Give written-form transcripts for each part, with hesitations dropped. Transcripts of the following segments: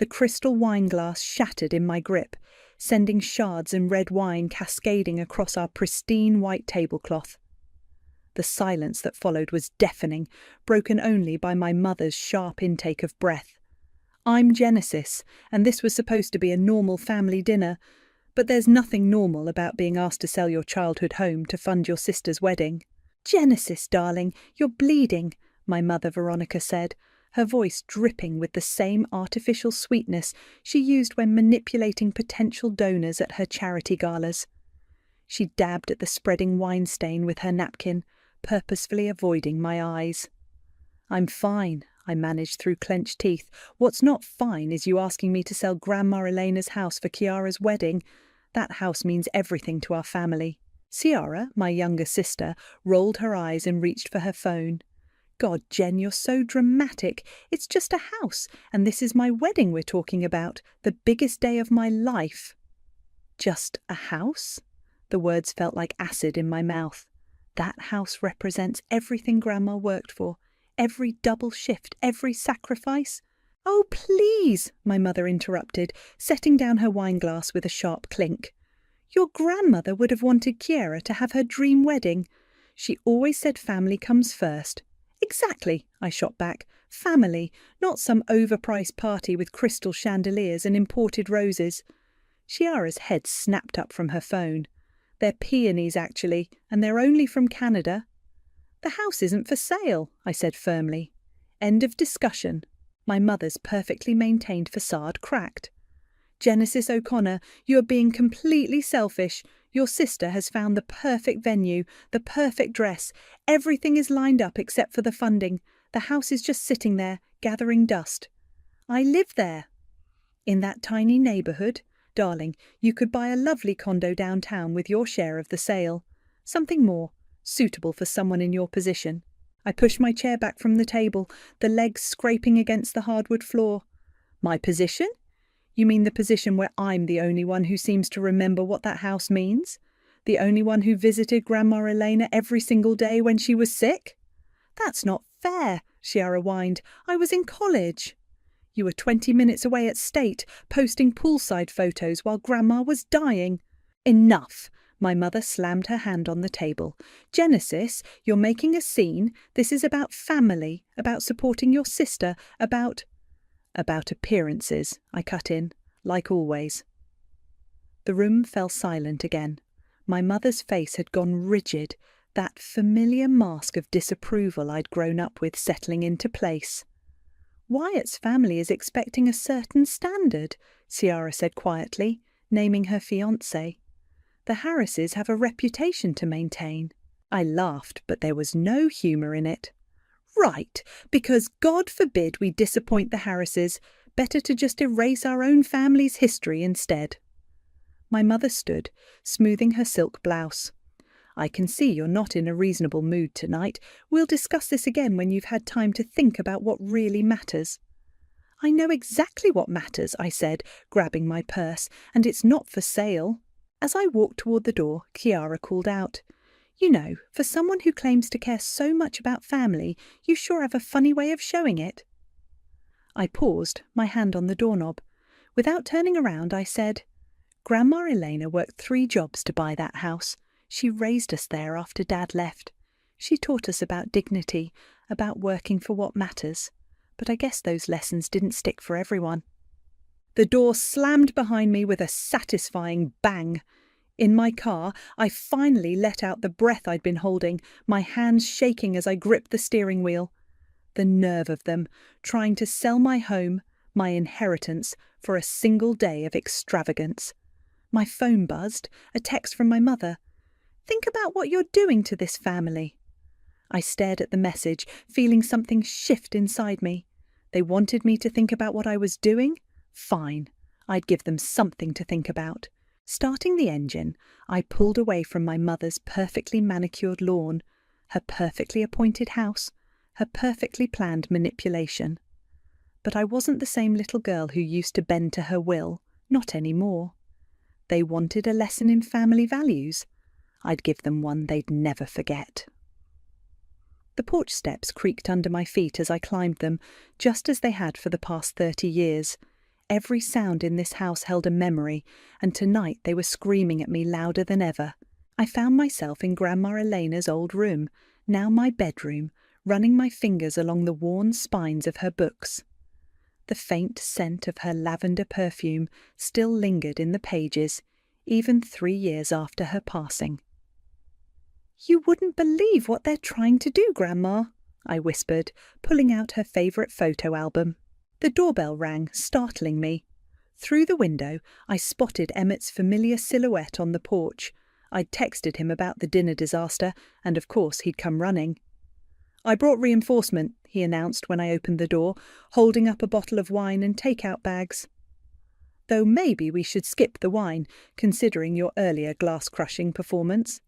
The crystal wine glass shattered in my grip, sending shards and red wine cascading across our pristine white tablecloth. The silence that followed was deafening, broken only by my mother's sharp intake of breath. I'm Genesis, and this was supposed to be a normal family dinner, but there's nothing normal about being asked to sell your childhood home to fund your sister's wedding. "Genesis, darling, you're bleeding," my mother Veronica said, her voice dripping with the same artificial sweetness she used when manipulating potential donors at her charity galas. She dabbed at the spreading wine stain with her napkin, purposefully avoiding my eyes. "I'm fine," I managed through clenched teeth. "What's not fine is you asking me to sell Grandma Elena's house for Chiara's wedding. That house means everything to our family." Ciara, my younger sister, rolled her eyes and reached for her phone. "God, Jen, you're so dramatic. It's just a house, and this is my wedding we're talking about, the biggest day of my life." "Just a house?" The words felt like acid in my mouth. That house represents everything Grandma worked for, every double shift, every sacrifice. "Oh, please," my mother interrupted, setting down her wineglass with a sharp clink. "Your grandmother would have wanted Chiara to have her dream wedding. She always said family comes first." "Exactly," I shot back. "Family, not some overpriced party with crystal chandeliers and imported roses." Chiara's head snapped up from her phone. "They're peonies, actually, and they're only from Canada." "The house isn't for sale," I said firmly. End of discussion. My mother's perfectly maintained facade cracked. "Genesis O'Connor, you are being completely selfish. Your sister has found the perfect venue, the perfect dress. Everything is lined up except for the funding. The house is just sitting there, gathering dust." "I live there." "In that tiny neighbourhood? Darling, you could buy a lovely condo downtown with your share of the sale. Something more, suitable for someone in your position." I pushed my chair back from the table, the legs scraping against the hardwood floor. "My position? You mean the position where I'm the only one who seems to remember what that house means? The only one who visited Grandma Elena every single day when she was sick?" "That's not fair," Chiara whined. "I was in college." "You were 20 minutes away at State, posting poolside photos while Grandma was dying." "Enough!" My mother slammed her hand on the table. "Genesis, you're making a scene. This is about family, about supporting your sister, about appearances," I cut in, like always. The room fell silent again. My mother's face had gone rigid, that familiar mask of disapproval I'd grown up with settling into place. "Wyatt's family is expecting a certain standard," Ciara said quietly, naming her fiancé. "The Harrises have a reputation to maintain." I laughed, but there was no humour in it. "Right, because God forbid we disappoint the Harrises. Better to just erase our own family's history instead." My mother stood, smoothing her silk blouse. "I can see you're not in a reasonable mood tonight. We'll discuss this again when you've had time to think about what really matters." "I know exactly what matters," I said, grabbing my purse, "and it's not for sale." As I walked toward the door, Chiara called out, "You know, for someone who claims to care so much about family, you sure have a funny way of showing it." I paused, my hand on the doorknob. Without turning around, I said, "Grandma Elena worked 3 jobs to buy that house. She raised us there after Dad left. She taught us about dignity, about working for what matters. But I guess those lessons didn't stick for everyone." The door slammed behind me with a satisfying bang. In my car, I finally let out the breath I'd been holding, my hands shaking as I gripped the steering wheel. The nerve of them, trying to sell my home, my inheritance, for a single day of extravagance. My phone buzzed, a text from my mother. "Think about what you're doing to this family." I stared at the message, feeling something shift inside me. They wanted me to think about what I was doing? Fine, I'd give them something to think about. Starting the engine, I pulled away from my mother's perfectly manicured lawn, her perfectly appointed house, her perfectly planned manipulation. But I wasn't the same little girl who used to bend to her will, not anymore. They wanted a lesson in family values. I'd give them one they'd never forget. The porch steps creaked under my feet as I climbed them, just as they had for the past 30 years. Every sound in this house held a memory, and tonight they were screaming at me louder than ever. I found myself in Grandma Elena's old room, now my bedroom, running my fingers along the worn spines of her books. The faint scent of her lavender perfume still lingered in the pages, even 3 years after her passing. "You wouldn't believe what they're trying to do, Grandma," I whispered, pulling out her favourite photo album. The doorbell rang, startling me. Through the window, I spotted Emmett's familiar silhouette on the porch. I'd texted him about the dinner disaster, and of course he'd come running. "I brought reinforcement," he announced when I opened the door, holding up a bottle of wine and take-out bags. "Though maybe we should skip the wine, considering your earlier glass-crushing performance."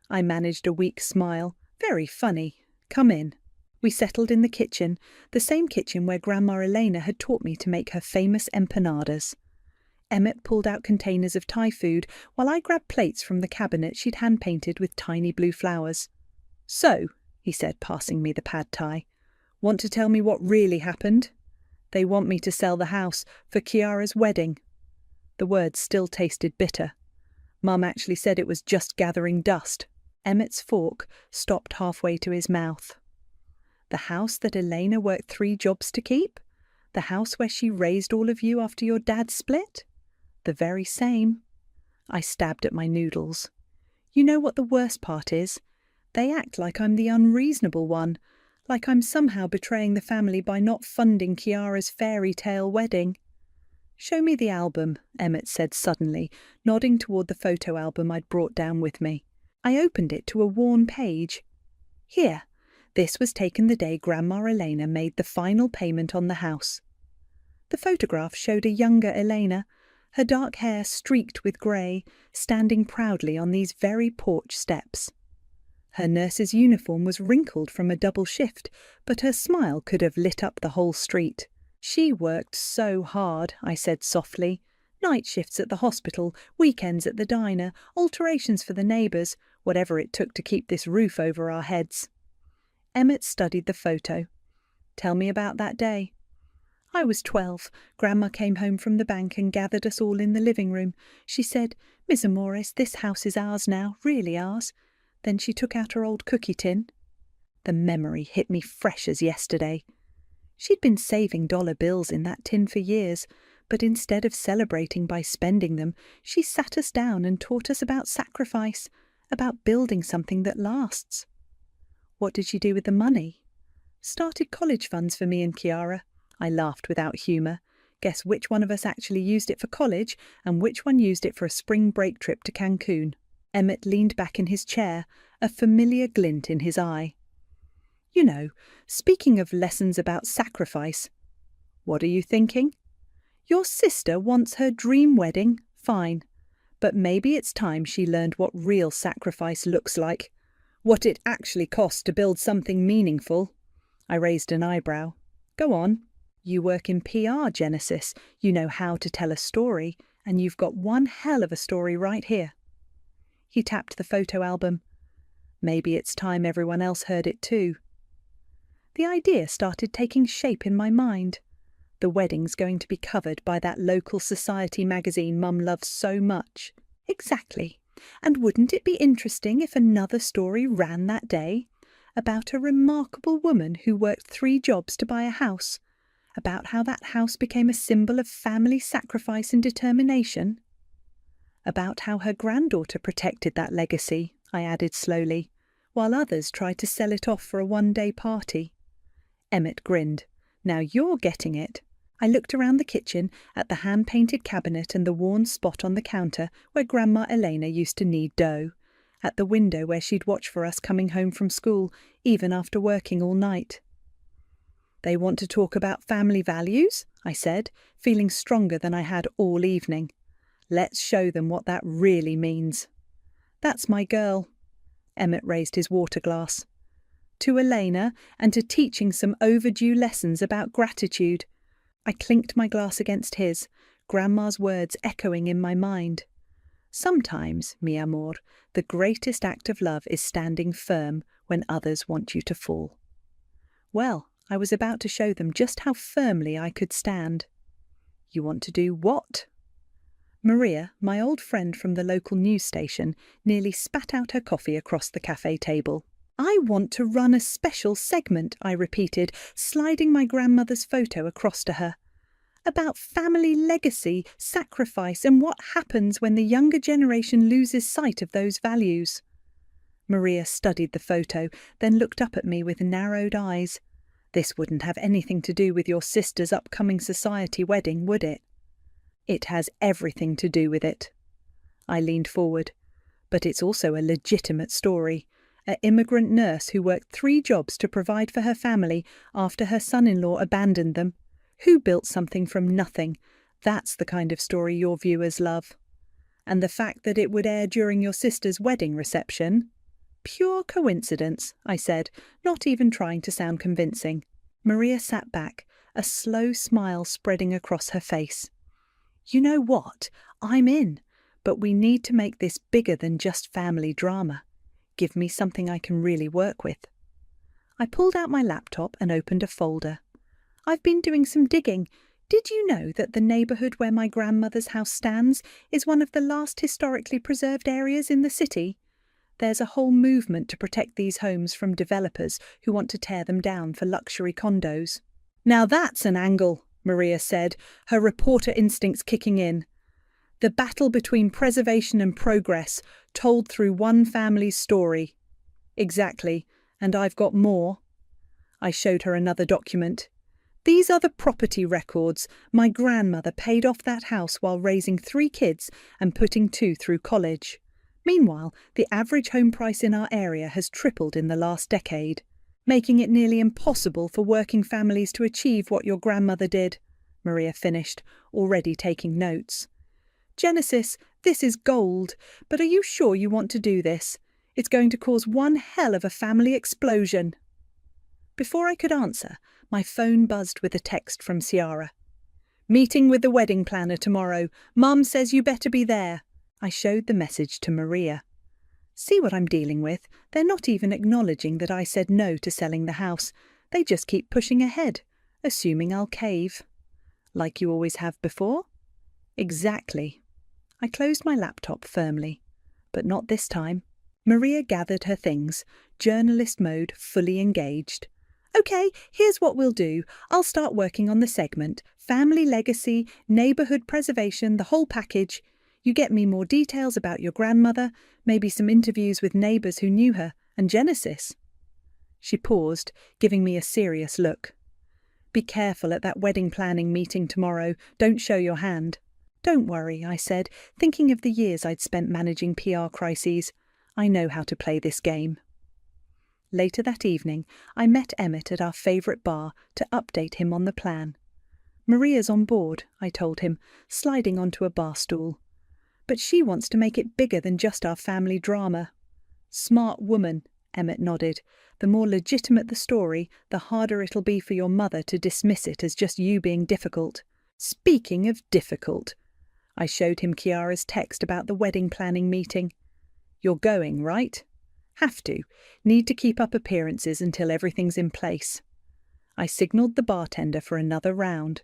I managed a weak smile. "Very funny. Come in." We settled in the kitchen, the same kitchen where Grandma Elena had taught me to make her famous empanadas. Emmett pulled out containers of Thai food, while I grabbed plates from the cabinet she'd hand-painted with tiny blue flowers. "So," he said, passing me the pad thai, "want to tell me what really happened?" "They want me to sell the house for Kiara's wedding." The words still tasted bitter. Mum actually said it was just gathering dust. Emmett's fork stopped halfway to his mouth. "The house that Elena worked 3 jobs to keep? The house where she raised all of you after your dad split?" "The very same." I stabbed at my noodles. "You know what the worst part is? They act like I'm the unreasonable one, like I'm somehow betraying the family by not funding Kiara's fairy tale wedding." "Show me the album," Emmett said suddenly, nodding toward the photo album I'd brought down with me. I opened it to a worn page. "Here. This was taken the day Grandma Elena made the final payment on the house." The photograph showed a younger Elena, her dark hair streaked with grey, standing proudly on these very porch steps. Her nurse's uniform was wrinkled from a double shift, but her smile could have lit up the whole street. "She worked so hard," I said softly. "Night shifts at the hospital, weekends at the diner, alterations for the neighbours, whatever it took to keep this roof over our heads." Emmett studied the photo. "Tell me about that day." "I was 12. Grandma came home from the bank and gathered us all in the living room. She said, 'Miss Amores, this house is ours now, really ours.' Then she took out her old cookie tin." The memory hit me fresh as yesterday. She'd been saving dollar bills in that tin for years, but instead of celebrating by spending them, she sat us down and taught us about sacrifice, about building something that lasts. "What did she do with the money?" "Started college funds for me and Kiara." I laughed without humour. Guess which one of us actually used it for college and which one used it for a spring break trip to Cancun. Emmett leaned back in his chair, a familiar glint in his eye. "You know, speaking of lessons about sacrifice." "What are you thinking?" "Your sister wants her dream wedding, fine. But maybe it's time she learned what real sacrifice looks like. What it actually costs to build something meaningful." I raised an eyebrow. "Go on. You work in PR, Genesis. You know how to tell a story, and you've got one hell of a story right here." He tapped the photo album. "Maybe it's time everyone else heard it too." The idea started taking shape in my mind. The wedding's going to be covered by that local society magazine Mum loves so much. Exactly. And wouldn't it be interesting if another story ran that day? About a remarkable woman who worked 3 jobs to buy a house. About how that house became a symbol of family sacrifice and determination. About how her granddaughter protected that legacy, I added slowly, while others tried to sell it off for a one-day party. Emmett grinned. "Now you're getting it." I looked around the kitchen at the hand-painted cabinet and the worn spot on the counter where Grandma Elena used to knead dough, at the window where she'd watch for us coming home from school, even after working all night. "They want to talk about family values?" I said, feeling stronger than I had all evening. "Let's show them what that really means." "That's my girl." Emmett raised his water glass. "To Elena, and to teaching some overdue lessons about gratitude." I clinked my glass against his, Grandma's words echoing in my mind. "Sometimes, mi amor, the greatest act of love is standing firm when others want you to fall." Well, I was about to show them just how firmly I could stand. You want to do what? Maria, my old friend from the local news station, nearly spat out her coffee across the cafe table. I want to run a special segment, I repeated, sliding my grandmother's photo across to her. About family legacy, sacrifice, and what happens when the younger generation loses sight of those values. Maria studied the photo, then looked up at me with narrowed eyes. This wouldn't have anything to do with your sister's upcoming society wedding, would it? It has everything to do with it. I leaned forward. But it's also a legitimate story. An immigrant nurse who worked 3 jobs to provide for her family after her son-in-law abandoned them. Who built something from nothing? That's the kind of story your viewers love. And the fact that it would air during your sister's wedding reception? Pure coincidence, I said, not even trying to sound convincing. Maria sat back, a slow smile spreading across her face. You know what? I'm in, but we need to make this bigger than just family drama. Give me something I can really work with. I pulled out my laptop and opened a folder. I've been doing some digging. Did you know that the neighbourhood where my grandmother's house stands is one of the last historically preserved areas in the city? There's a whole movement to protect these homes from developers who want to tear them down for luxury condos. Now that's an angle, Maria said, her reporter instincts kicking in. The battle between preservation and progress, told through one family's story. Exactly, and I've got more. I showed her another document. These are the property records. My grandmother paid off that house while raising 3 kids and putting 2 through college. Meanwhile, the average home price in our area has tripled in the last decade, making it nearly impossible for working families to achieve what your grandmother did, Maria finished, already taking notes. Genesis, this is gold, but are you sure you want to do this? It's going to cause one hell of a family explosion. Before I could answer, my phone buzzed with a text from Ciara. Meeting with the wedding planner tomorrow. Mum says you better be there. I showed the message to Maria. See what I'm dealing with? They're not even acknowledging that I said no to selling the house. They just keep pushing ahead, assuming I'll cave. Like you always have before? Exactly. I closed my laptop firmly. But not this time. Maria gathered her things, journalist mode fully engaged. Okay, here's what we'll do. I'll start working on the segment. Family legacy, neighbourhood preservation, the whole package. You get me more details about your grandmother, maybe some interviews with neighbours who knew her, and Genesis. She paused, giving me a serious look. Be careful at that wedding planning meeting tomorrow. Don't show your hand. Don't worry, I said, thinking of the years I'd spent managing PR crises. I know how to play this game. Later that evening, I met Emmett at our favourite bar to update him on the plan. Maria's on board, I told him, sliding onto a bar stool. But she wants to make it bigger than just our family drama. Smart woman, Emmett nodded. The more legitimate the story, the harder it'll be for your mother to dismiss it as just you being difficult. Speaking of difficult, I showed him Chiara's text about the wedding planning meeting. You're going, right? Have to. Need to keep up appearances until everything's in place. I signalled the bartender for another round.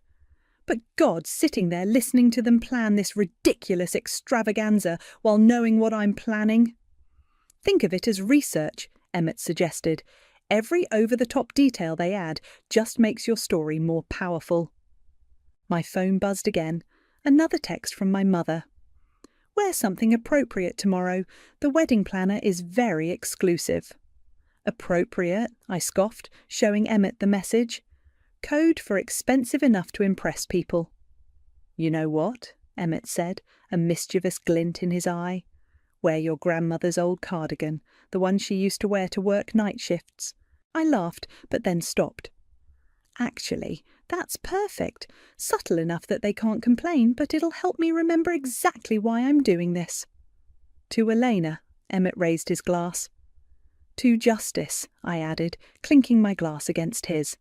But God, sitting there listening to them plan this ridiculous extravaganza while knowing what I'm planning. Think of it as research, Emmett suggested. Every over-the-top detail they add just makes your story more powerful. My phone buzzed again. Another text from my mother. Wear something appropriate tomorrow. The wedding planner is very exclusive. Appropriate, I scoffed, showing Emmett the message. Code for expensive enough to impress people. You know what? Emmett said, a mischievous glint in his eye. Wear your grandmother's old cardigan, the one she used to wear to work night shifts. I laughed, but then stopped. Actually, that's perfect. Subtle enough that they can't complain, but it'll help me remember exactly why I'm doing this. To Elena, Emmett raised his glass. To Justice, I added, clinking my glass against his.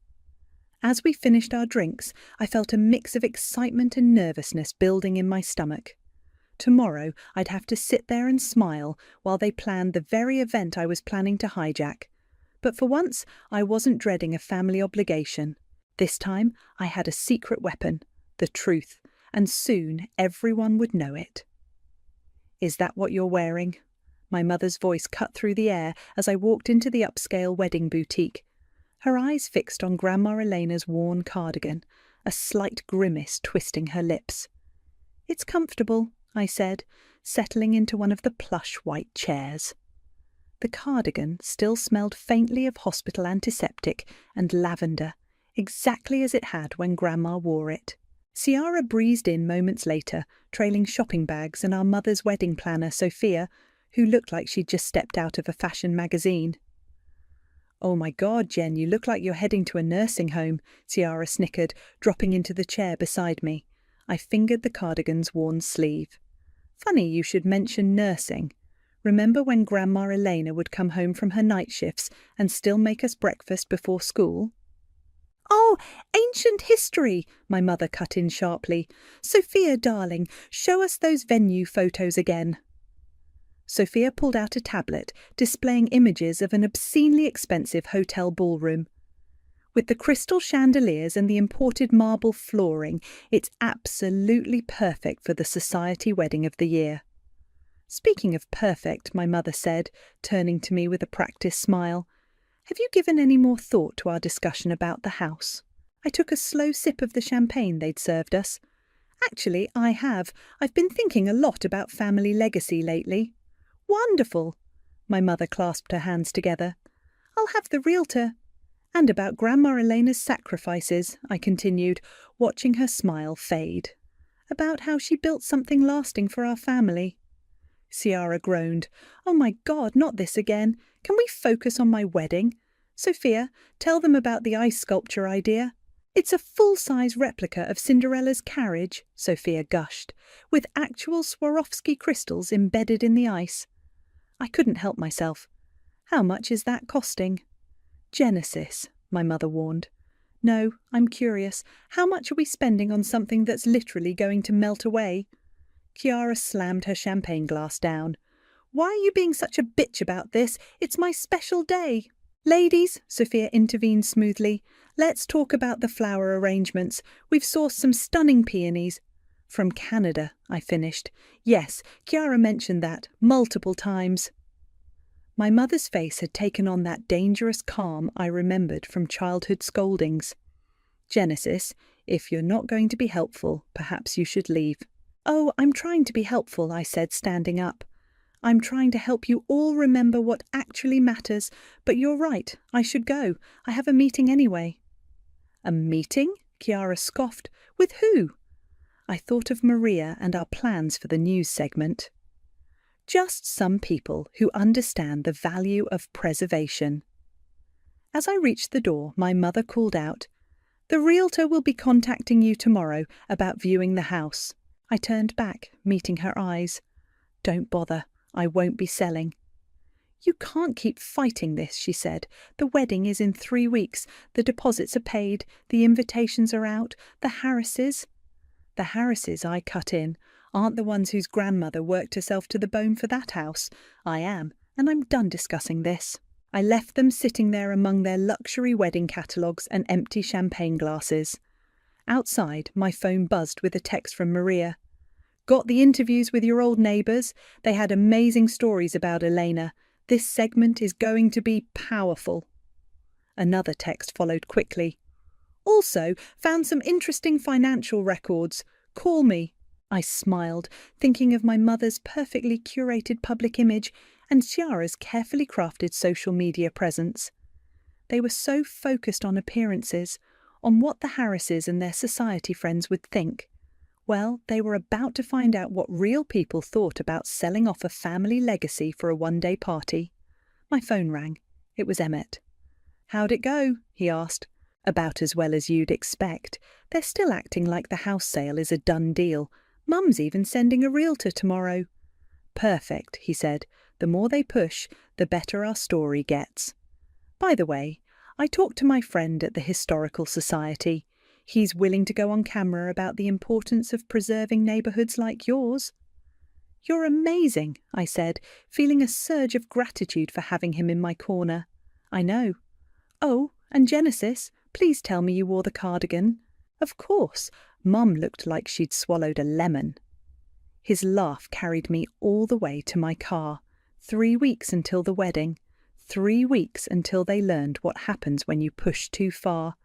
As we finished our drinks, I felt a mix of excitement and nervousness building in my stomach. Tomorrow I'd have to sit there and smile while they planned the very event I was planning to hijack. But for once, I wasn't dreading a family obligation. This time, I had a secret weapon, the truth, and soon everyone would know it. "Is that what you're wearing?" My mother's voice cut through the air as I walked into the upscale wedding boutique, her eyes fixed on Grandma Elena's worn cardigan, a slight grimace twisting her lips. "It's comfortable," I said, settling into one of the plush white chairs. The cardigan still smelled faintly of hospital antiseptic and lavender, exactly as it had when Grandma wore it. Ciara breezed in moments later, trailing shopping bags and our mother's wedding planner, Sophia, who looked like she'd just stepped out of a fashion magazine. "Oh my God, Jen, you look like you're heading to a nursing home," Ciara snickered, dropping into the chair beside me. I fingered the cardigan's worn sleeve. "Funny you should mention nursing. Remember when Grandma Elena would come home from her night shifts and still make us breakfast before school?" "Oh, ancient history," my mother cut in sharply. "Sophia, darling, show us those venue photos again." Sophia pulled out a tablet displaying images of an obscenely expensive hotel ballroom. With the crystal chandeliers and the imported marble flooring, it's absolutely perfect for the society wedding of the year. "Speaking of perfect," my mother said, turning to me with a practiced smile, "have you given any more thought to our discussion about the house?" I took a slow sip of the champagne they'd served us. "Actually, I have. I've been thinking a lot about family legacy lately." "Wonderful!" My mother clasped her hands together. "I'll have the realtor." "And about Grandma Elena's sacrifices," I continued, watching her smile fade. "About how she built something lasting for our family." Ciara groaned. "Oh my God, not this again. Can we focus on my wedding? Sophia, tell them about the ice sculpture idea." "It's a full-size replica of Cinderella's carriage," Sophia gushed, "with actual Swarovski crystals embedded in the ice." I couldn't help myself. "How much is that costing?" "Genesis," my mother warned. "No, I'm curious. How much are we spending on something that's literally going to melt away?" Ciara slammed her champagne glass down. "Why are you being such a bitch about this? It's my special day." "Ladies," Sophia intervened smoothly, "let's talk about the flower arrangements. We've sourced some stunning peonies." "From Canada," I finished. "Yes, Ciara mentioned that multiple times." My mother's face had taken on that dangerous calm I remembered from childhood scoldings. "Genesis, if you're not going to be helpful, perhaps you should leave." "Oh, I'm trying to be helpful," I said, standing up. "I'm trying to help you all remember what actually matters, but you're right, I should go. I have a meeting anyway." "A meeting?" Ciara scoffed. "With who?" I thought of Maria and our plans for the news segment. "Just some people who understand the value of preservation." As I reached the door, my mother called out, "The realtor will be contacting you tomorrow about viewing the house." I turned back, meeting her eyes. "Don't bother. I won't be selling." "You can't keep fighting this," she said. "The wedding is in 3 weeks. The deposits are paid. The invitations are out. The Harrises—" "The Harrises," I cut in, "aren't the ones whose grandmother worked herself to the bone for that house. I am, and I'm done discussing this." I left them sitting there among their luxury wedding catalogues and empty champagne glasses. Outside, my phone buzzed with a text from Maria. "Got the interviews with your old neighbours? They had amazing stories about Elena. This segment is going to be powerful." Another text followed quickly. "Also, found some interesting financial records. Call me." I smiled, thinking of my mother's perfectly curated public image and Ciara's carefully crafted social media presence. They were so focused on appearances, on what the Harrises and their society friends would think. Well, they were about to find out what real people thought about selling off a family legacy for a one-day party. My phone rang. It was Emmett. "How'd it go?" he asked. "About as well as you'd expect. They're still acting like the house sale is a done deal. Mum's even sending a realtor tomorrow." "Perfect," he said. "The more they push, the better our story gets. By the way, I talked to my friend at the Historical Society. He's willing to go on camera about the importance of preserving neighbourhoods like yours." "You're amazing," I said, feeling a surge of gratitude for having him in my corner. "I know." "Oh, and Genesis, please tell me you wore the cardigan." "Of course. Mum looked like she'd swallowed a lemon. His laugh carried me all the way to my car. 3 weeks until the wedding. 3 weeks until they learned what happens when you push too far.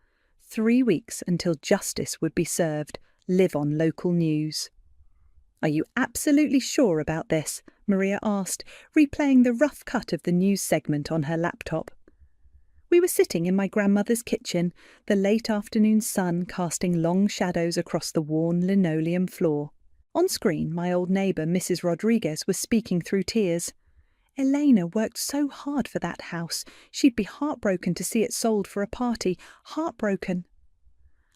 3 weeks until justice would be served. Live on local news. "Are you absolutely sure about this?" Maria asked, replaying the rough cut of the news segment on her laptop. We were sitting in my grandmother's kitchen, the late afternoon sun casting long shadows across the worn linoleum floor. On screen, my old neighbour, Mrs. Rodriguez, was speaking through tears. "Elena worked so hard for that house. She'd be heartbroken to see it sold for a party. Heartbroken."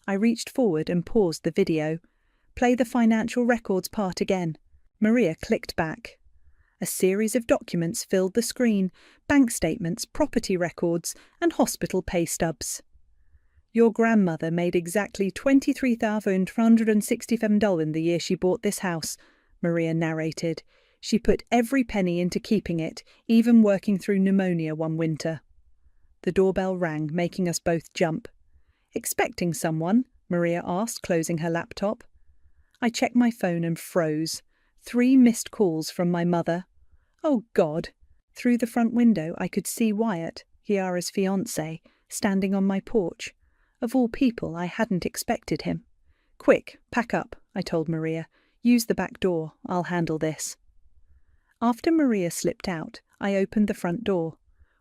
I reached forward and paused the video. "Play the financial records part again." Maria clicked back. A series of documents filled the screen: bank statements, property records, and hospital pay stubs. "Your grandmother made exactly $23,367 in the year she bought this house," Maria narrated. "She put every penny into keeping it, even working through pneumonia one winter." The doorbell rang, making us both jump. "Expecting someone?" Maria asked, closing her laptop. I checked my phone and froze. 3 missed calls from my mother. Oh, God! Through the front window I could see Wyatt, Chiara's fiancé, standing on my porch. Of all people, I hadn't expected him. "Quick, pack up," I told Maria. "Use the back door. I'll handle this." After Maria slipped out, I opened the front door.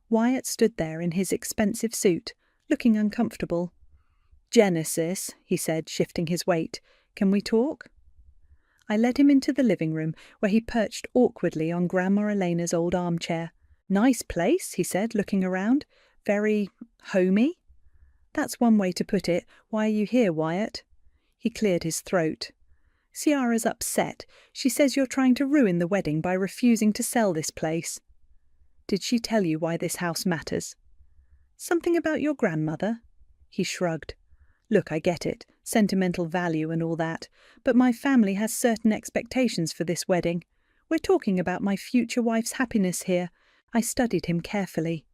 Wyatt stood there in his expensive suit, looking uncomfortable. "Genesis," he said, shifting his weight. "Can we talk?" I led him into the living room, where he perched awkwardly on Grandma Elena's old armchair. "Nice place," he said, looking around. "Very homey." "That's one way to put it. Why are you here, Wyatt?" He cleared his throat. "Ciara's upset. She says you're trying to ruin the wedding by refusing to sell this place." "Did she tell you why this house matters?" "Something about your grandmother?" He shrugged. "Look, I get it. Sentimental value and all that. But my family has certain expectations for this wedding. We're talking about my future wife's happiness here." I studied him carefully.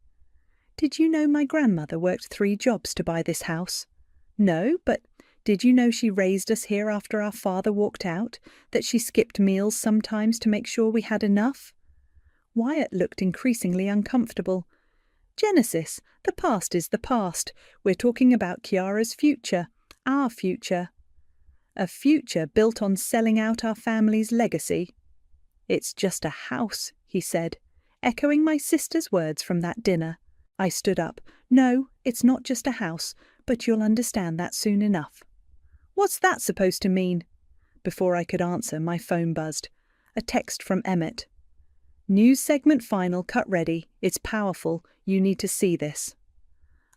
"Did you know my grandmother worked 3 jobs to buy this house?" "No, but did you know she raised us here after our father walked out? That she skipped meals sometimes to make sure we had enough?" Wyatt looked increasingly uncomfortable. "Genesis, the past is the past. We're talking about Chiara's future. Our future." "A future built on selling out our family's legacy?" "It's just a house," he said, echoing my sister's words from that dinner. I stood up. "No, it's not just a house, but you'll understand that soon enough." "What's that supposed to mean?" Before I could answer, my phone buzzed. A text from Emmett. "News segment final, cut ready. It's powerful. You need to see this."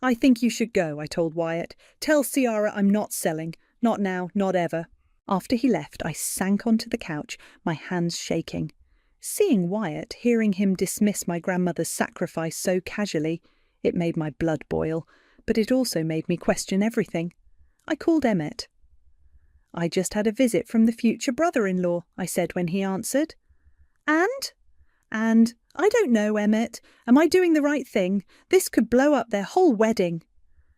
"I think you should go," I told Wyatt. "Tell Ciara I'm not selling. Not now, not ever." After he left, I sank onto the couch, my hands shaking. Seeing Wyatt, hearing him dismiss my grandmother's sacrifice so casually, it made my blood boil, but it also made me question everything. I called Emmett. "I just had a visit from the future brother-in-law," I said when he answered. "And?" "And, I don't know, Emmett. Am I doing the right thing? This could blow up their whole wedding."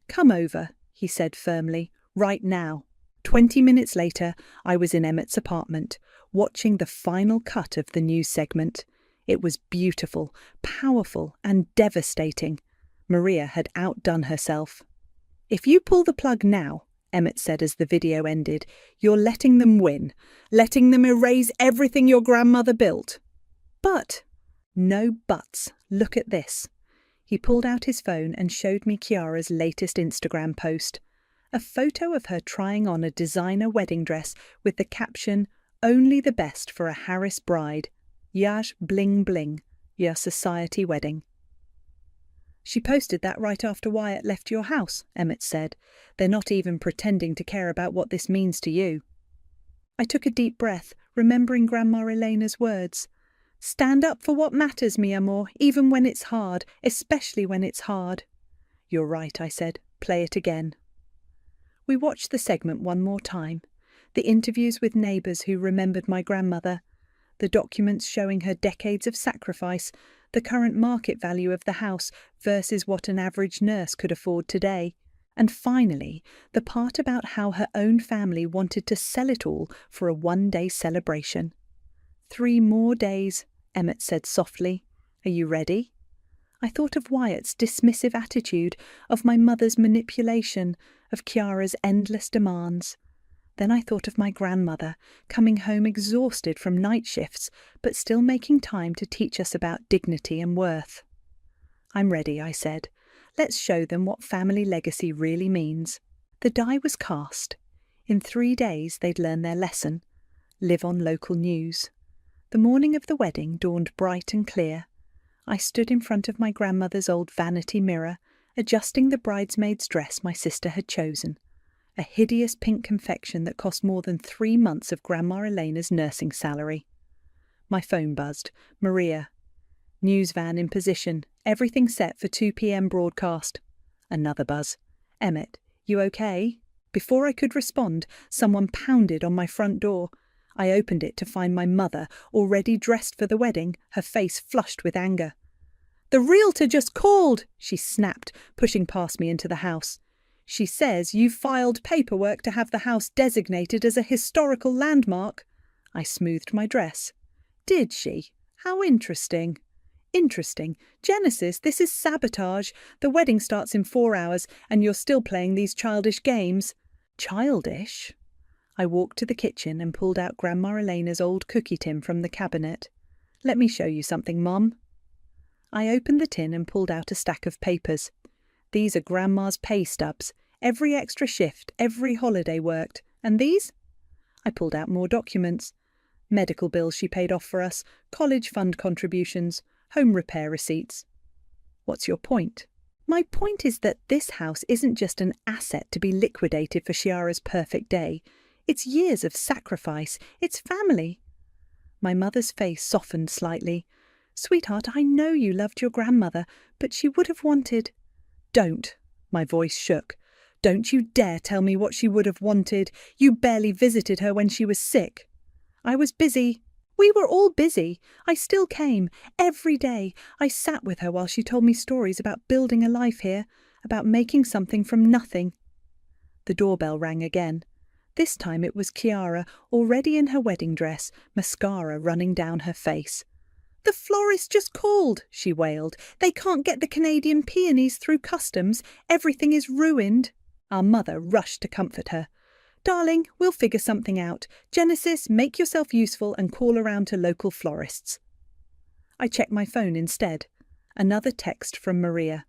"Come over," he said firmly, "right now." 20 minutes later, I was in Emmett's apartment, watching the final cut of the news segment. It was beautiful, powerful, and devastating. Maria had outdone herself. "If you pull the plug now," Emmett said as the video ended, "you're letting them win, letting them erase everything your grandmother built." "But—" "No buts. Look at this." He pulled out his phone and showed me Chiara's latest Instagram post. A photo of her trying on a designer wedding dress with the caption, "Only the best for a Harris bride. Yaj bling bling. Your society wedding." "She posted that right after Wyatt left your house," Emmett said. "They're not even pretending to care about what this means to you." I took a deep breath, remembering Grandma Elena's words. "Stand up for what matters, mi amor, even when it's hard, especially when it's hard." "You're right," I said. "Play it again." We watched the segment one more time. The interviews with neighbours who remembered my grandmother, the documents showing her decades of sacrifice, the current market value of the house versus what an average nurse could afford today, And finally, the part about how her own family wanted to sell it all for a one-day celebration. 3 more days, Emmett said softly. Are you ready? I thought of Wyatt's dismissive attitude, of my mother's manipulation, of Chiara's endless demands. Then I thought of my grandmother, coming home exhausted from night shifts, but still making time to teach us about dignity and worth. I'm ready, I said. Let's show them what family legacy really means. The die was cast. In 3 days they'd learn their lesson. Live on local news. The morning of the wedding dawned bright and clear. I stood in front of my grandmother's old vanity mirror, adjusting the bridesmaid's dress my sister had chosen. A hideous pink confection that cost more than 3 months of Grandma Elena's nursing salary. My phone buzzed. Maria. News van in position. Everything set for 2 p.m. broadcast. Another buzz. Emmett, you okay? Before I could respond, someone pounded on my front door. I opened it to find my mother, already dressed for the wedding, her face flushed with anger. The realtor just called, she snapped, pushing past me into the house. She says you've filed paperwork to have the house designated as a historical landmark. I smoothed my dress. Did she? How interesting. Interesting. Genesis, this is sabotage. The wedding starts in 4 hours and you're still playing these childish games. Childish? I walked to the kitchen and pulled out Grandma Elena's old cookie tin from the cabinet. Let me show you something, Mum. I opened the tin and pulled out a stack of papers. These are Grandma's pay stubs. Every extra shift, every holiday worked. And these? I pulled out more documents. Medical bills she paid off for us, college fund contributions, home repair receipts. What's your point? My point is that this house isn't just an asset to be liquidated for Chiara's perfect day. It's years of sacrifice. It's family. My mother's face softened slightly. Sweetheart, I know you loved your grandmother, but she would have wanted... Don't. My voice shook. Don't you dare tell me what she would have wanted. You barely visited her when she was sick. I was busy. We were all busy. I still came. Every day. I sat with her while she told me stories about building a life here, about making something from nothing. The doorbell rang again. This time it was Chiara, already in her wedding dress, mascara running down her face. The florist just called, she wailed. They can't get the Canadian peonies through customs. Everything is ruined. Our mother rushed to comfort her. Darling, we'll figure something out. Genesis, make yourself useful and call around to local florists. I checked my phone instead. Another text from Maria.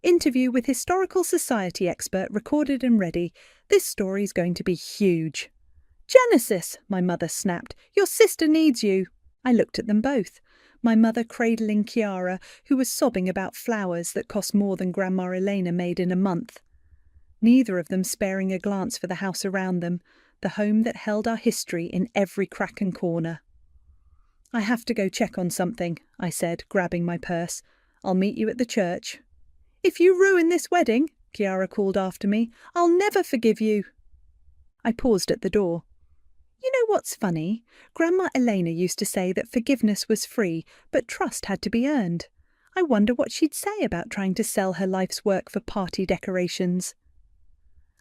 Interview with Historical Society expert recorded and ready. This story's going to be huge. Genesis, my mother snapped. Your sister needs you. I looked at them both. My mother cradling Chiara, who was sobbing about flowers that cost more than Grandma Elena made in a month. Neither of them sparing a glance for the house around them, the home that held our history in every crack and corner. I have to go check on something, I said, grabbing my purse. I'll meet you at the church. If you ruin this wedding, Chiara called after me, I'll never forgive you. I paused at the door. You know what's funny? Grandma Elena used to say that forgiveness was free, but trust had to be earned. I wonder what she'd say about trying to sell her life's work for party decorations.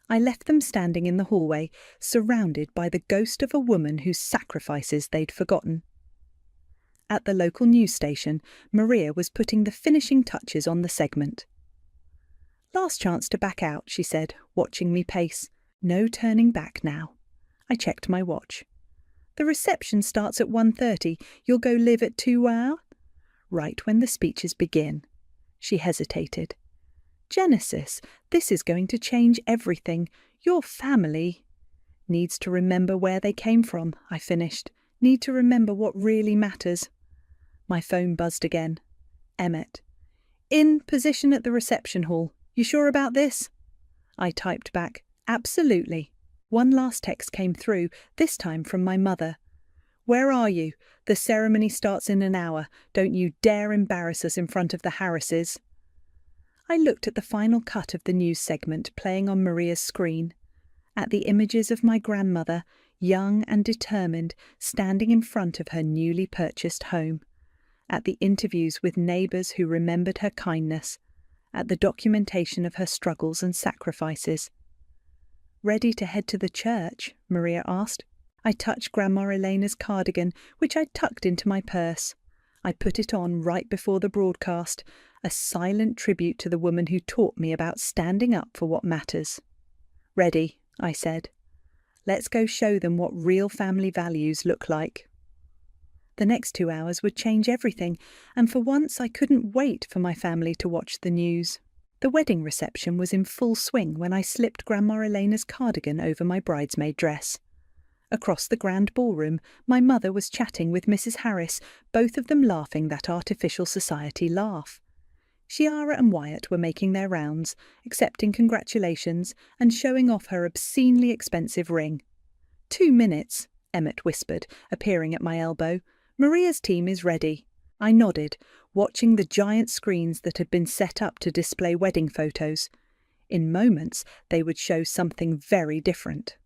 I left them standing in the hallway, surrounded by the ghost of a woman whose sacrifices they'd forgotten. At the local news station, Maria was putting the finishing touches on the segment. Last chance to back out, she said, watching me pace. No turning back now. I checked my watch. The reception starts at 1:30. You'll go live at 2 hours? Right when the speeches begin. She hesitated. Genesis, this is going to change everything. Your family needs to remember where they came from, I finished. Need to remember what really matters. My phone buzzed again. Emmett. In position at the reception hall. You sure about this? I typed back. Absolutely. One last text came through, this time from my mother. Where are you? The ceremony starts in an hour. Don't you dare embarrass us in front of the Harrises. I looked at the final cut of the news segment playing on Maria's screen, at the images of my grandmother, young and determined, standing in front of her newly purchased home, at the interviews with neighbours who remembered her kindness, at the documentation of her struggles and sacrifices. "Ready to head to the church?" Maria asked. I touched Grandma Elena's cardigan, which I tucked into my purse. I put it on right before the broadcast, a silent tribute to the woman who taught me about standing up for what matters. "Ready," I said. "Let's go show them what real family values look like." The next 2 hours would change everything, and for once I couldn't wait for my family to watch the news. The wedding reception was in full swing when I slipped Grandma Elena's cardigan over my bridesmaid dress. Across the grand ballroom, my mother was chatting with Mrs. Harris, both of them laughing that artificial society laugh. Chiara and Wyatt were making their rounds, accepting congratulations and showing off her obscenely expensive ring. 2 minutes, Emmett whispered, appearing at my elbow. "Maria's team is ready." I nodded, watching the giant screens that had been set up to display wedding photos. In moments, they would show something very different.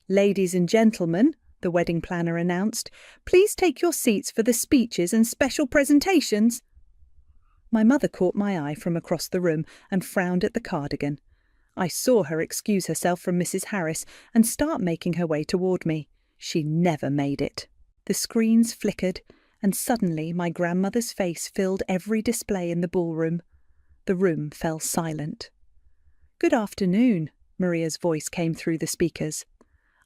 "Ladies and gentlemen," the wedding planner announced, "please take your seats for the speeches and special presentations." My mother caught my eye from across the room and frowned at the cardigan. I saw her excuse herself from Mrs. Harris and start making her way toward me. She never made it. The screens flickered, and suddenly my grandmother's face filled every display in the ballroom. The room fell silent. "Good afternoon," Maria's voice came through the speakers.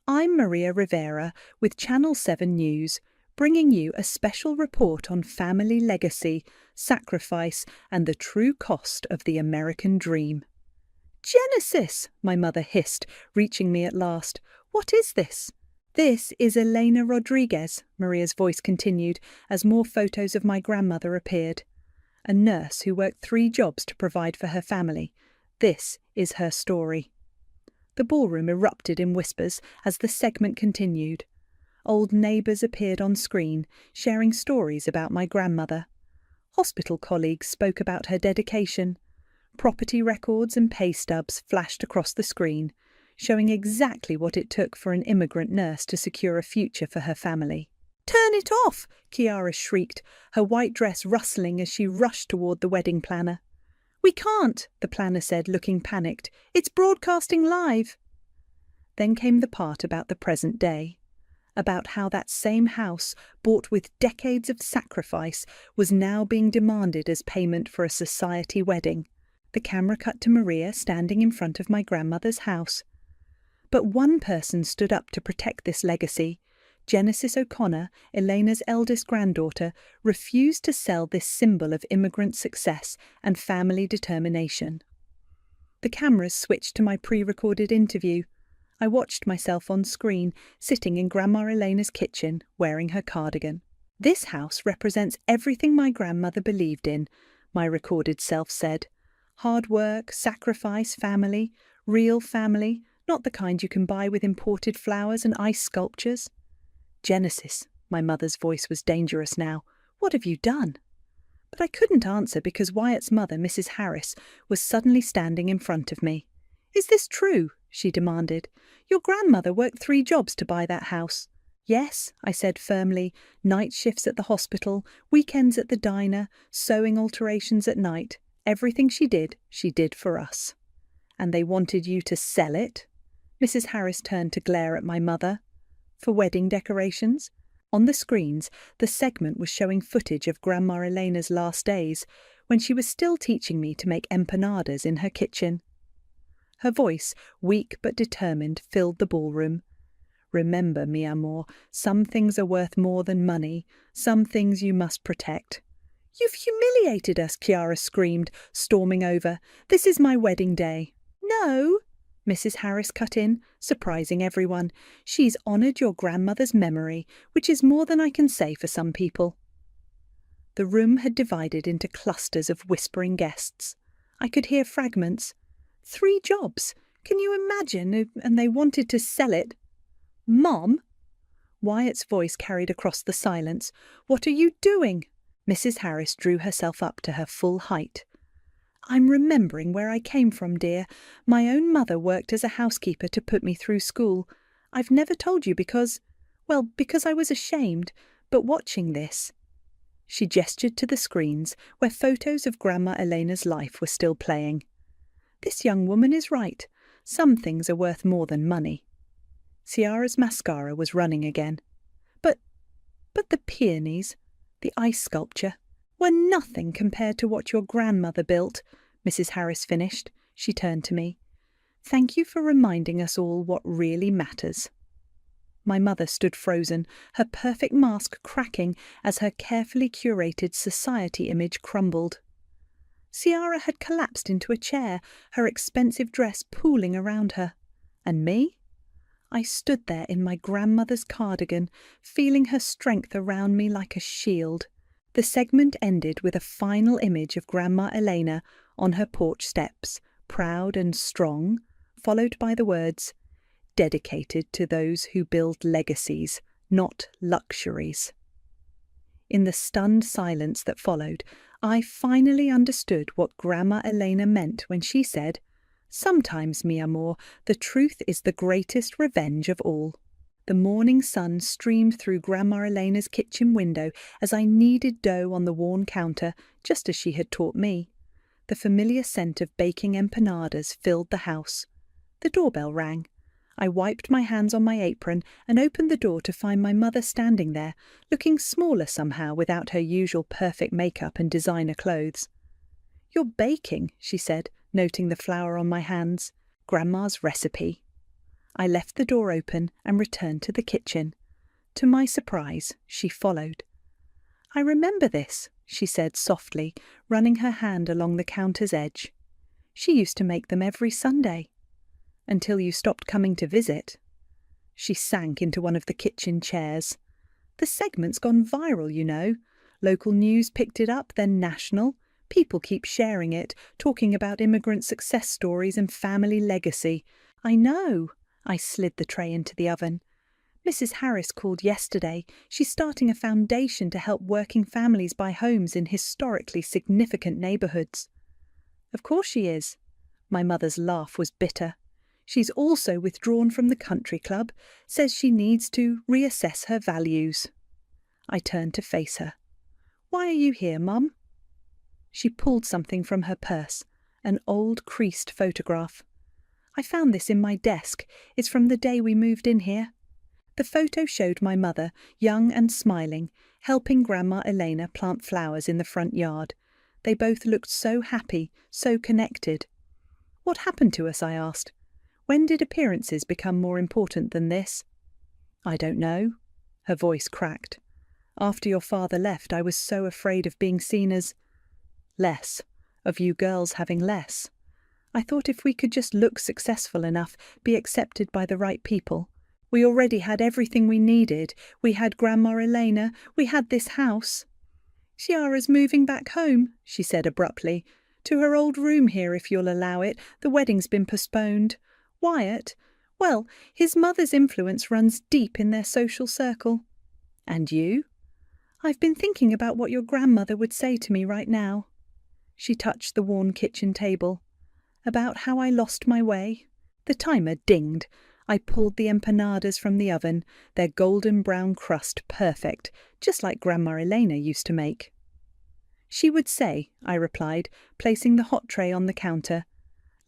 "I'm Maria Rivera with Channel 7 News, bringing you a special report on family legacy, sacrifice, and the true cost of the American dream." "Genesis!" my mother hissed, reaching me at last. "What is this?" "This is Elena Rodriguez," Maria's voice continued as more photos of my grandmother appeared. A nurse who worked 3 jobs to provide for her family. This is her story. The ballroom erupted in whispers as the segment continued. Old neighbours appeared on screen, sharing stories about my grandmother. Hospital colleagues spoke about her dedication. Property records and pay stubs flashed across the screen, showing exactly what it took for an immigrant nurse to secure a future for her family. "Turn it off!" Chiara shrieked, her white dress rustling as she rushed toward the wedding planner. "We can't," the planner said, looking panicked. "It's broadcasting live." Then came the part about the present day, about how that same house, bought with decades of sacrifice, was now being demanded as payment for a society wedding. The camera cut to Maria standing in front of my grandmother's house. But one person stood up to protect this legacy. Genesis O'Connor, Elena's eldest granddaughter, refused to sell this symbol of immigrant success and family determination. The cameras switched to my pre-recorded interview. I watched myself on screen, sitting in Grandma Elena's kitchen, wearing her cardigan. "This house represents everything my grandmother believed in," my recorded self said. "Hard work, sacrifice, family, real family, not the kind you can buy with imported flowers and ice sculptures." "Genesis," my mother's voice was dangerous now, "what have you done?" But I couldn't answer because Wyatt's mother, Mrs. Harris, was suddenly standing in front of me. "Is this true?" she demanded. "Your grandmother worked 3 jobs to buy that house." "Yes," I said firmly, "night shifts at the hospital, weekends at the diner, sewing alterations at night. Everything she did for us." "And they wanted you to sell it?" Mrs. Harris turned to glare at my mother. "For wedding decorations?" On the screens, the segment was showing footage of Grandma Elena's last days, when she was still teaching me to make empanadas in her kitchen. Her voice, weak but determined, filled the ballroom. "Remember, mi amor, some things are worth more than money. Some things you must protect." "You've humiliated us," Chiara screamed, storming over. "This is my wedding day." "No," Mrs. Harris cut in, surprising everyone. "She's honoured your grandmother's memory, which is more than I can say for some people." The room had divided into clusters of whispering guests. I could hear fragments. 3 jobs. Can you imagine? And they wanted to sell it. "Mom?" Wyatt's voice carried across the silence. "What are you doing?" Mrs. Harris drew herself up to her full height. "I'm remembering where I came from, dear. My own mother worked as a housekeeper to put me through school. I've never told you because I was ashamed. But watching this..." She gestured to the screens where photos of Grandma Elena's life were still playing. This young woman is right. Some things are worth more than money. Ciara's mascara was running again. But the peonies, the ice sculpture, were nothing compared to what your grandmother built, Mrs. Harris finished. She turned to me. Thank you for reminding us all what really matters. My mother stood frozen, her perfect mask cracking as her carefully curated society image crumbled. Ciara had collapsed into a chair, her expensive dress pooling around her. And me? I stood there in my grandmother's cardigan, feeling her strength around me like a shield. The segment ended with a final image of Grandma Elena on her porch steps, proud and strong, followed by the words, dedicated to those who build legacies, not luxuries. In the stunned silence that followed, I finally understood what Grandma Elena meant when she said, sometimes, mi amor, the truth is the greatest revenge of all. The morning sun streamed through Grandma Elena's kitchen window as I kneaded dough on the worn counter, just as she had taught me. The familiar scent of baking empanadas filled the house. The doorbell rang. I wiped my hands on my apron and opened the door to find my mother standing there, looking smaller somehow without her usual perfect makeup and designer clothes. You're baking, she said, noting the flour on my hands. Grandma's recipe. I left the door open and returned to the kitchen. To my surprise, she followed. I remember this, she said softly, running her hand along the counter's edge. She used to make them every Sunday. Until you stopped coming to visit. She sank into one of the kitchen chairs. The segment's gone viral, you know. Local news picked it up, then national. People keep sharing it, talking about immigrant success stories and family legacy. I know. I slid the tray into the oven. Mrs. Harris called yesterday. She's starting a foundation to help working families buy homes in historically significant neighbourhoods. Of course she is. My mother's laugh was bitter. She's also withdrawn from the country club, says she needs to reassess her values. I turned to face her. Why are you here, Mum? She pulled something from her purse, an old creased photograph. I found this in my desk. It's from the day we moved in here. The photo showed my mother, young and smiling, helping Grandma Elena plant flowers in the front yard. They both looked so happy, so connected. What happened to us, I asked. When did appearances become more important than this? I don't know. Her voice cracked. After your father left, I was so afraid of being seen as less, of you girls having less. I thought if we could just look successful enough, be accepted by the right people. We already had everything we needed. We had Grandma Elena. We had this house. Ciara's moving back home, she said abruptly. To her old room here, if you'll allow it. The wedding's been postponed. Wyatt? Well, his mother's influence runs deep in their social circle. And you? I've been thinking about what your grandmother would say to me right now. She touched the worn kitchen table. About how I lost my way. The timer dinged. I pulled the empanadas from the oven, their golden brown crust perfect, just like Grandma Elena used to make. She would say, I replied, placing the hot tray on the counter,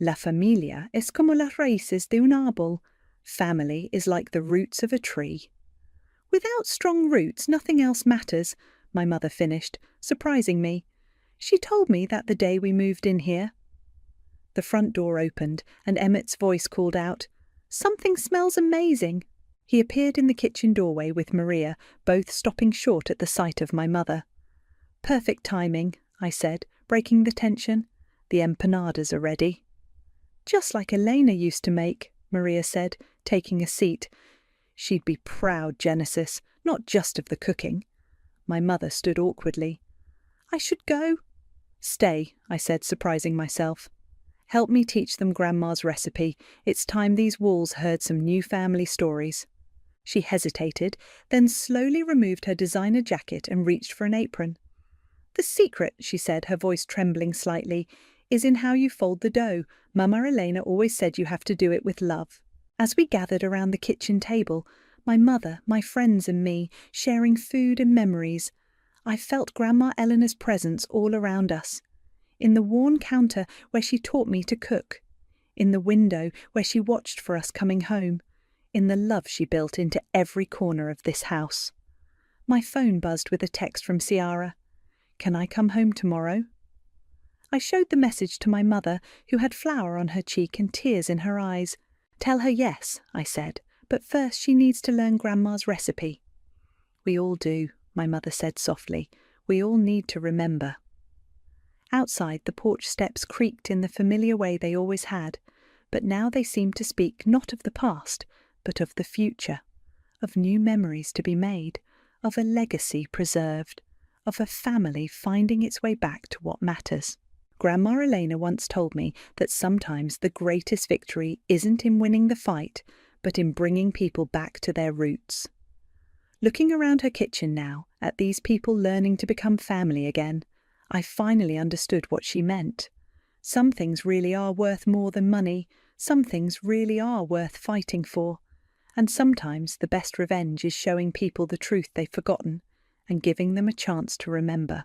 La familia es como las raíces de un árbol. Family is like the roots of a tree. Without strong roots, nothing else matters, my mother finished, surprising me. She told me that the day we moved in here. The front door opened, and Emmett's voice called out, Something smells amazing. He appeared in the kitchen doorway with Maria, both stopping short at the sight of my mother. Perfect timing, I said, breaking the tension. The empanadas are ready. Just like Elena used to make, Maria said, taking a seat. She'd be proud, Genesis, not just of the cooking. My mother stood awkwardly. I should go. Stay, I said, surprising myself. Help me teach them Grandma's recipe. It's time these walls heard some new family stories. She hesitated, then slowly removed her designer jacket and reached for an apron. The secret, she said, her voice trembling slightly, is in how you fold the dough. Mama Elena always said you have to do it with love. As we gathered around the kitchen table, my mother, my friends and me, sharing food and memories, I felt Grandma Eleanor's presence all around us. In the worn counter where she taught me to cook. In the window where she watched for us coming home. In the love she built into every corner of this house. My phone buzzed with a text from Ciara. "Can I come home tomorrow?" I showed the message to my mother, who had flour on her cheek and tears in her eyes. "Tell her yes," I said, "but first she needs to learn Grandma's recipe." "We all do," my mother said softly. "We all need to remember." Outside, the porch steps creaked in the familiar way they always had, but now they seemed to speak not of the past, but of the future, of new memories to be made, of a legacy preserved, of a family finding its way back to what matters. Grandma Elena once told me that sometimes the greatest victory isn't in winning the fight, but in bringing people back to their roots. Looking around her kitchen now, at these people learning to become family again, I finally understood what she meant. Some things really are worth more than money, some things really are worth fighting for, and sometimes the best revenge is showing people the truth they've forgotten and giving them a chance to remember.